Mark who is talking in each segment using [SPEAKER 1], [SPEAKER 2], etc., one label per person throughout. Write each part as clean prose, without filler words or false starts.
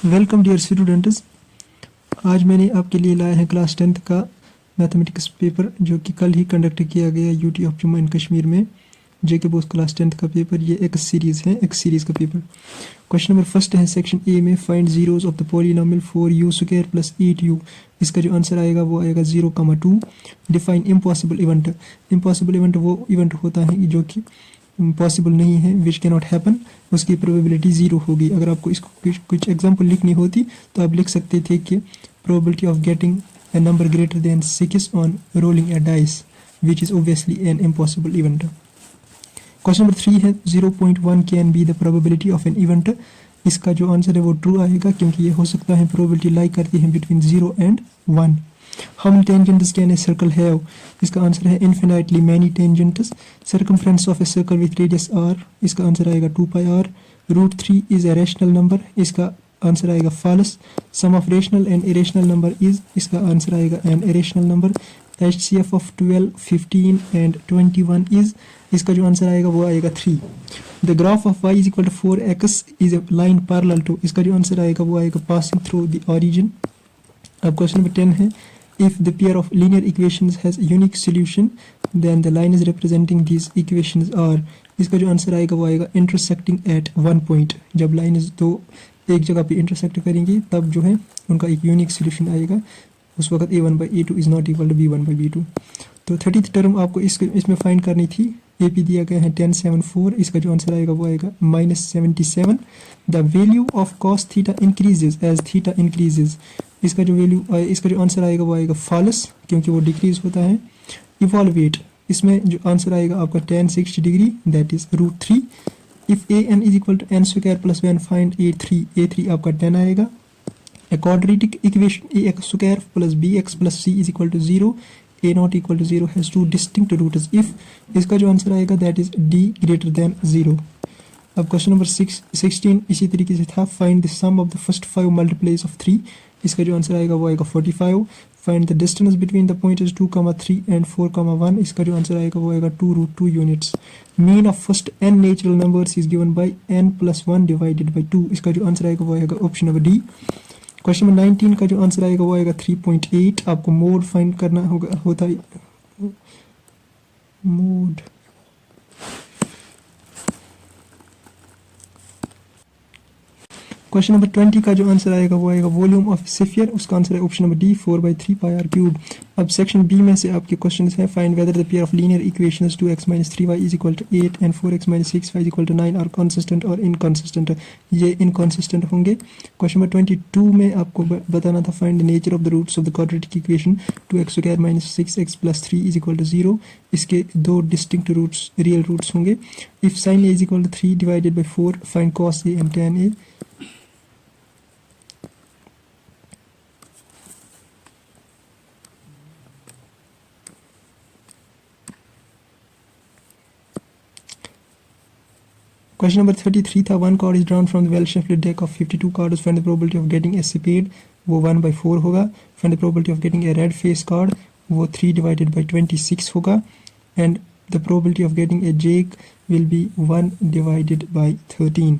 [SPEAKER 1] Welcome dear students. आज मैंने आपके लिए लाया है क्लास 10th का मैथमेटिक्स पेपर जो कि कल ही कंडक्ट किया गया UT of Jammu and Kashmir में। जेके बोस क्लास 10th का पेपर, ये एक्स सीरीज़ का पेपर। क्वेश्चन नंबर फर्स्ट है सेक्शन ए में, find zeros of the polynomial 4u² plus 8u। इसका जो आंसर आएगा वो आएगा 0,2। Define impossible event. Impossible event वो इवेंट होता है जो कि पॉसिबल नहीं है, विच कैन नॉट हैपन, उसकी प्रोबेबिलिटी 0 होगी। अगर आपको इसको कुछ एग्जांपल लिखनी होती तो आप लिख सकते थे कि probability of getting a number greater than 6 on rolling a dice, which is obviously an impossible event. Question number 3 है 0.1 can be the probability of an event. इसका जो आंसर है वो ट्रू आएगा क्योंकि ये हो सकता है प्रोबेबिलिटी लाई करती है between 0 and 1. How many tangents can a circle have? इसका आंसर है infinitely many tangents. Circumference of a circle with radius r, इसका आंसर आएगा 2πr. √3 is a rational number, इसका आंसर आएगा false. Sum of rational and irrational number is, इसका answer आएगा an irrational number. HCF of 12, 15 and 21 is, इसका जो answer आएगा वो आएगा 3. The graph of y is equal to 4x is a line parallel to, इसका जो आंसर आएगा वो आएगा passing through the origin. अब क्वेश्चन नंबर 10 है, if the pair of linear equations has a unique solution then the lines representing these equations are, इसका जो answer आएगा वो आएगा intersecting at one point. जब लाइन्स दो एक जगह पे इंटरसेक्ट करेंगी तब जो है उनका एक यूनिक सोल्यूशन आएगा, उस वक्त a1/a2 is not equal to b1/b2. तो 30th टर्म आपको इसमें फाइंड करनी थी. AP दिया गया है 1074, इसका जो आंसर आएगा वो आएगा -77. The value of cos theta increases as theta increases, इसका जो आंसर आएगा वो आएगा फॉल्स क्योंकि वो डिक्रीज होता है. इवॉल्वेट, इसमें जो आंसर आएगा आपका tan 60 degree, that is √3. If an is equal to n² plus 1, find a3 आपका 10 आएगा. A quadratic equation ax² plus bx plus c is equal to 0, a not equal to 0 has two distinct roots if, इसका जो answer आएगा that is d greater than 0. अब question number 16 इसी तरीके से था, find the sum of the first 5 multiplies of 3, इसका जो आंसर आएगा वो आएगा 45. Find the distance between the pointers 2, 3 and 4, 1, इसका जो आंसर आएगा वो आएगा 2√2 units. Mean of first n natural numbers is given by n plus 1 divided by 2, इसका जो आंसर आएगा वो आएगा option number D. Question number 19 का जो आंसर आएगा वो आएगा 3.8. आपको मोड फाइंड करना होता है मोड. क्वेश्चन नंबर 20 का जो आंसर आएगा वो आएगा वॉल्यूम ऑफ स्फीयर, उसका आंसर है ऑप्शन नंबर डी 4/3πr³. अब सेक्शन बी में से आपके क्वेश्चन है, find whether the pair of linear equations 2x - 3y is equal to 8 and 4x - 6y is equal to 9 are consistent और inconsistent. ये inconsistent होंगे. क्वेश्चन नंबर 22 में आपको बताना था, find the nature of the roots of the quadratic equation 2x² - 6x + 3 is equal to 0. इसके दो distinct roots, real roots होंगे. If sin a is equal to 3 divided by 4, find cos a and tan a. Question number 33 था, one card is drawn from the well-shuffled deck of 52 cards. Find the probability of getting a spade, वो 1/4 होगा. Find the probability of getting a red face card, वो 3 divided by 26 होगा. And the probability of getting a jack will be 1 divided by 13.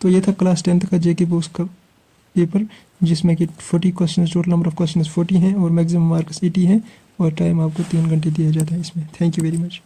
[SPEAKER 1] तो ये था class 10th का जेके बोस का paper, जिसमें कि 40 question, total number of question 40 हैं और मैक्सिमम मार्क्स 80 हैं और टाइम आपको 3 घंटे दिया जाता है इसमें. Thank you very much.